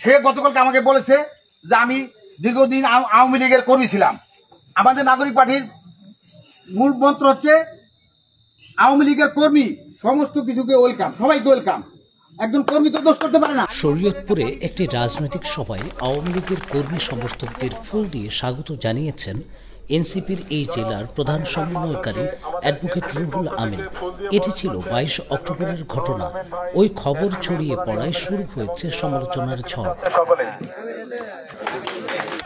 সে গতকালকে আমাকে বলেছে যে আমি দীর্ঘদিন আওয়ামী লীগের কর্মী ছিলাম। আমাদের নাগরিক পার্টির মূল মন্ত্র হচ্ছে আওয়ামী লীগের কর্মী সমস্ত কিছুকে ওয়েলকাম, সবাইকে ওয়েলকাম। একজন কর্মী তো দোষ করতে পারে না। শরীয়তপুরে একটি রাজনৈতিক সভায় আওয়ামী লীগের কর্মী সমর্থকদের ফুল দিয়ে স্বাগত জানিয়েছেন এনসিপির এই জেলার প্রধান সমন্বয়কারী অ্যাডভোকেট রুহুল আমিন। এটি ছিল 22 অক্টোবরের ঘটনা। ওই খবর ছড়িয়ে পড়ায় শুরু হয়েছে সমালোচনার ঝড়।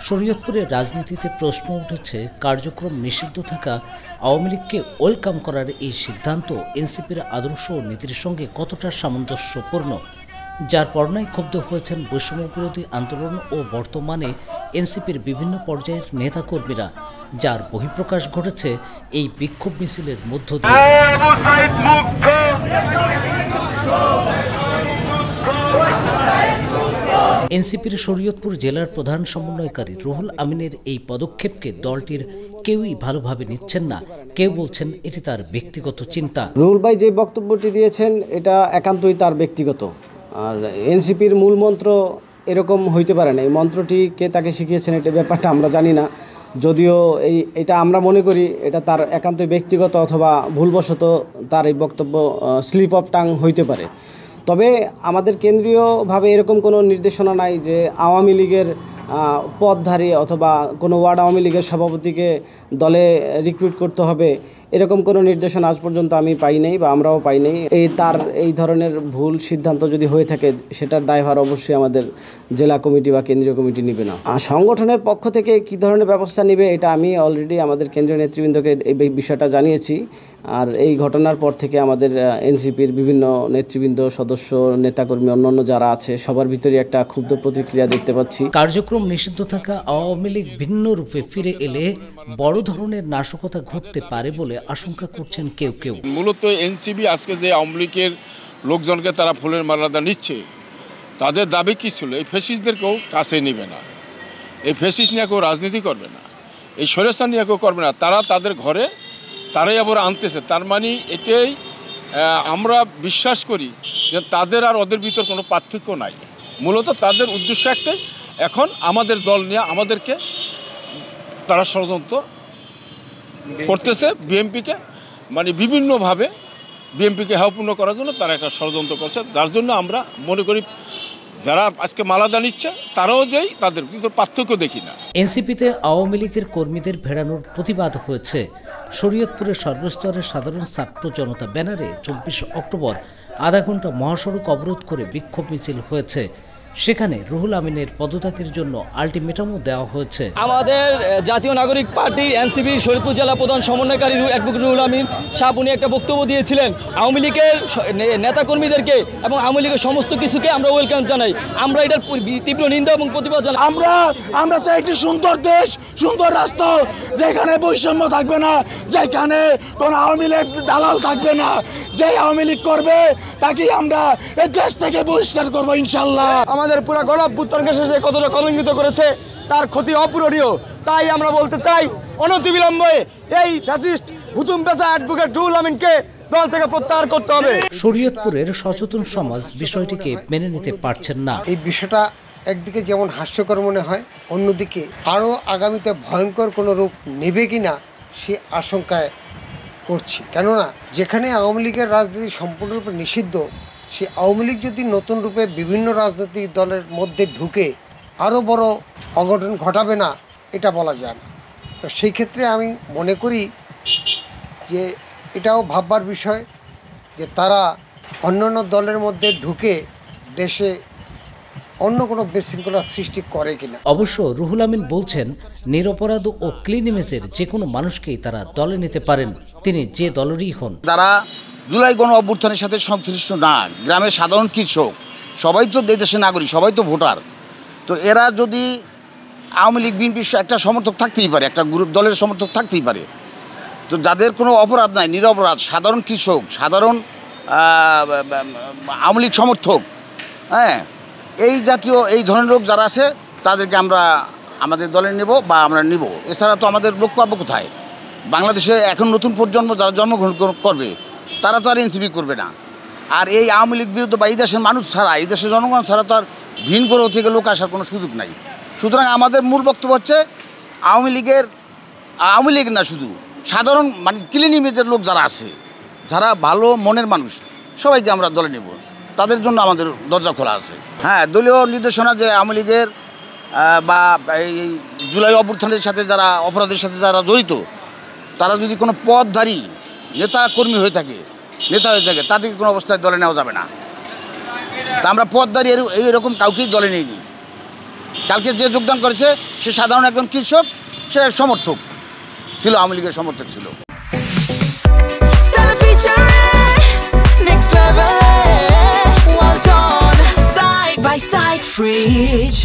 শরীয়তপুরের রাজনীতিতে প্রশ্ন উঠেছে, কার্যক্রম নিষিদ্ধ থাকা আওয়ামী লীগকে ওয়েলকাম করার এই সিদ্ধান্ত এনসিপির আদর্শ ও নীতির সঙ্গে কতটা সামঞ্জস্যপূর্ণ, যার পরনায় ক্ষুব্ধ হয়েছেন বৈষম্যবিরোধী আন্দোলন ও বর্তমানে এনসিপির বিভিন্ন পর্যায়ের নেতাকর্মীরা, যার বহিঃপ্রকাশ ঘটেছে এই বিক্ষোভ মিছিলের মধ্য দিয়ে। এনসিপির শরীয়তপুর জেলার প্রধান সমন্বয়কারী রুহুল আমিনের এই পদক্ষেপকে দলটির কেউই ভালোভাবে নিচ্ছেন না। কেউ বলছেন এটি তার ব্যক্তিগত চিন্তা। রুহুল ভাই যে বক্তব্যটি দিয়েছেন এটা একান্তই তার ব্যক্তিগত, আর এনসিপির মূল মন্ত্র এরকম হইতে পারে না। এই মন্ত্রটি কে তাকে শিখিয়েছেন এটা ব্যাপারটা আমরা জানি না, যদিও এটা আমরা মনে করি এটা তার একান্তই ব্যক্তিগত অথবা ভুলবশত তার এই বক্তব্য স্লিপ অফ টাং হইতে পারে। তবে আমাদের কেন্দ্রীয়ভাবে এরকম কোনো নির্দেশনা নাই যে আওয়ামী লীগের পদধারী অথবা কোনো ওয়ার্ড আওয়ামী লীগের সভাপতিকে দলে রিক্রুট করতে হবে, এরকম কোনো নির্দেশনা আজ পর্যন্ত আমি পাই নাই বা আমরাও পাই নাই। তার এই ধরনের ভুল সিদ্ধান্ত যদি হয়ে থাকে সেটার দায়ভার অবশ্যই আমাদের জেলা কমিটি বা কেন্দ্রীয় কমিটি নেবে না। সংগঠনের পক্ষ থেকে কী ধরনের ব্যবস্থা নেবে এটা আমি অলরেডি আমাদের কেন্দ্রীয় নেতৃবৃন্দকে এই বিষয়টা জানিয়েছি। আর এই ঘটনার পর থেকে আমাদের এনসিপির বিভিন্ন নেতৃবৃন্দ, সদস্য, নেতাকর্মী, অন্যান্য যারা আছে সবার ভিতরে একটা ক্ষুব্ধ প্রতিক্রিয়া দেখতে পাচ্ছি। কার্যক্রম নিষিদ্ধ থাকা আওয়ামী লীগ ভিন্ন রূপে ফিরে এলে বড় ধরনের নাশকতা ঘটতে পারে বলে আশঙ্কা করছেন কেউ কেউ। মূলত এনসিপি আজকে যে আওয়ামী লীগের লোকজনকে তারা ফুলের মালা নিচ্ছে, তাদের দাবি কী ছিল? এই ফ্যাসিস্টদেরকেও কাছে নেবে না, এই ফ্যাসিস্ট নিয়ে কেউ রাজনীতি করবে না, এই স্বৈরাচার নিয়ে কেউ করবে না। তারা তাদের ঘরে তারাই আবার আনতেছে। তার মানে এটাই আমরা বিশ্বাস করি যে তাদের আর ওদের ভিতর কোনো পার্থক্য নাই। মূলত তাদের উদ্দেশ্য একটাই, এখন আমাদের দল নিয়ে আমাদেরকে তারা ষড়যন্ত্র করতেছে। বিএনপিকে মানে বিভিন্নভাবে বিএনপিকে হেয়পূর্ণ করার জন্য তারা একটা ষড়যন্ত্র করছে, যার জন্য আমরা মনে করি যারা আজকে মালাদা নিচ্ছে তারাও যেই তাদের কিন্তু পার্থক্য দেখি না। এনসিপিতে আওয়ামী লীগের কর্মীদের ভেড়ানোর প্রতিবাদ হয়েছে। শরীয়তপুরের সর্বস্তরের সাধারণ ছাত্র জনতা ব্যানারে 24 অক্টোবর আধা ঘন্টা মহাসড়ক অবরোধ করে বিক্ষোভ মিছিল হয়েছে। সেখানে রুহুল আমিনের পদত্যাগের জন্য আলটিমেটামও দেওয়া হয়েছে। আমাদের জাতীয় নাগরিক পার্টির এনসিপি শরীয়তপুর জেলা প্রধান সমন্বয়কারী অ্যাডভোকেট রুহুল আমিন সাহেব উনি একটা বক্তব্য দিয়েছিলেন, আওয়ামী লীগের নেতাকর্মীদেরকে এবং আওয়ামী লীগের সমস্ত কিছুকে আমরা ওয়েলকাম জানাই। আমরা এটার তীব্র নিন্দা এবং প্রতিবাদ জানাই। আমরা চাই একটি সুন্দর দেশ, সুন্দর রাষ্ট্র, যেখানে বৈষম্য থাকবে না, যেখানে কোনো আওয়ামী লীগ দালাল থাকবে না। যে আওয়ামী লীগ করবে তাকে আমরা এই দেশ থেকে বহিষ্কার করবো ইনশাল্লাহ। আমাদের পুরো গণঅভ্যুত্থানকে শেষে কতটা কলঙ্কিত করেছে তার ক্ষতি অপূরণীয়। তাই আমরা বলতে চাই অনতিবিলম্বে এই ফ্যাসিস্ট হুতুম পেঁচা অ্যাডভোকেট রুহুল আমিনকে দল থেকে প্রত্যাহার করতে হবে। শরীয়তপুরের সচেতন সমাজ বিষয়টিকে মেনে নিতে পারছেন না। এই বিষয়টা একদিকে যেমন হাস্যকর মনে হয়, অন্যদিকে আরও আগামীতে ভয়ঙ্কর কোনো রূপ নেবে কিনা সে আশঙ্কায় করছি। কেননা যেখানে আওয়ামী লীগের রাজনীতি সম্পূর্ণরূপে নিষিদ্ধ, সে আওয়ামী লীগ যদি নতুন রূপে বিভিন্ন রাজনৈতিক দলের মধ্যে ঢুকে আরও বড় অঘটন ঘটাবে না এটা বলা যায় না। তো সেই ক্ষেত্রে আমি মনে করি যে এটাও ভাববার বিষয় যে তারা অন্যান্য দলের মধ্যে ঢুকে দেশে অন্য কোনো বিশৃঙ্খলার সৃষ্টি করে কিনা। অবশ্য রুহুল আমিন বলছেন, নিরপরাধ ও ক্লিন ইমেজের যে কোনো মানুষকেই তারা দলে নিতে পারেন, তিনি যে দলেরই হন। যারা জুলাই গণ অভ্যুত্থানের সাথে সংশ্লিষ্ট না, গ্রামের সাধারণ কৃষক, সবাই তো দেশের নাগরিক, সবাই তো ভোটার। তো এরা যদি আওয়ামী লীগ বিএনপির একটা সমর্থক থাকতেই পারে, একটা গ্রুপ দলের সমর্থক থাকতেই পারে। তো যাদের কোনো অপরাধ নাই, নিরপরাধ সাধারণ কৃষক, সাধারণ আওয়ামী লীগ সমর্থক, হ্যাঁ, এই জাতীয় এই ধরনের লোক যারা আছে তাদেরকে আমরা আমাদের দলে নেব বা আমরা নিব। এছাড়া তো আমাদের লোক পাবো কোথায়? বাংলাদেশে এখন নতুন প্রজন্ম যারা জন্মগ্রহণ করবে তারা তো আর এনসিপি করবে না, আর এই আওয়ামী লীগ বিরুদ্ধে বা এই দেশের মানুষ ছাড়া, এই দেশের জনগণ ছাড়া তো আর ভিন গ্রহ থেকে লোক আসার কোনো সুযোগ নাই। সুতরাং আমাদের মূল বক্তব্য হচ্ছে আওয়ামী লীগ না, শুধু সাধারণ মানে ক্লিন ইমেজের লোক যারা আছে, যারা ভালো মনের মানুষ, সবাইকে আমরা দলে নেব, তাদের জন্য আমাদের দরজা খোলা আছে। হ্যাঁ, দলীয় নির্দেশনা যে আওয়ামী লীগের বা এই জুলাই অভ্যুত্থানের সাথে যারা অপরাধের সাথে যারা জড়িত, তারা যদি কোনো পদধারী নেতা হয়ে থাকে, তাদেরকে কোনো অবস্থায় দলে নেওয়া যাবে না। তা আমরা পদধারী এইরকম কাউকেই দলে নিইনি। কালকে যে যোগদান করেছে সে সাধারণ একজন কৃষক, সে সমর্থক ছিল, আওয়ামী লীগের সমর্থক ছিল। Side by side fridge.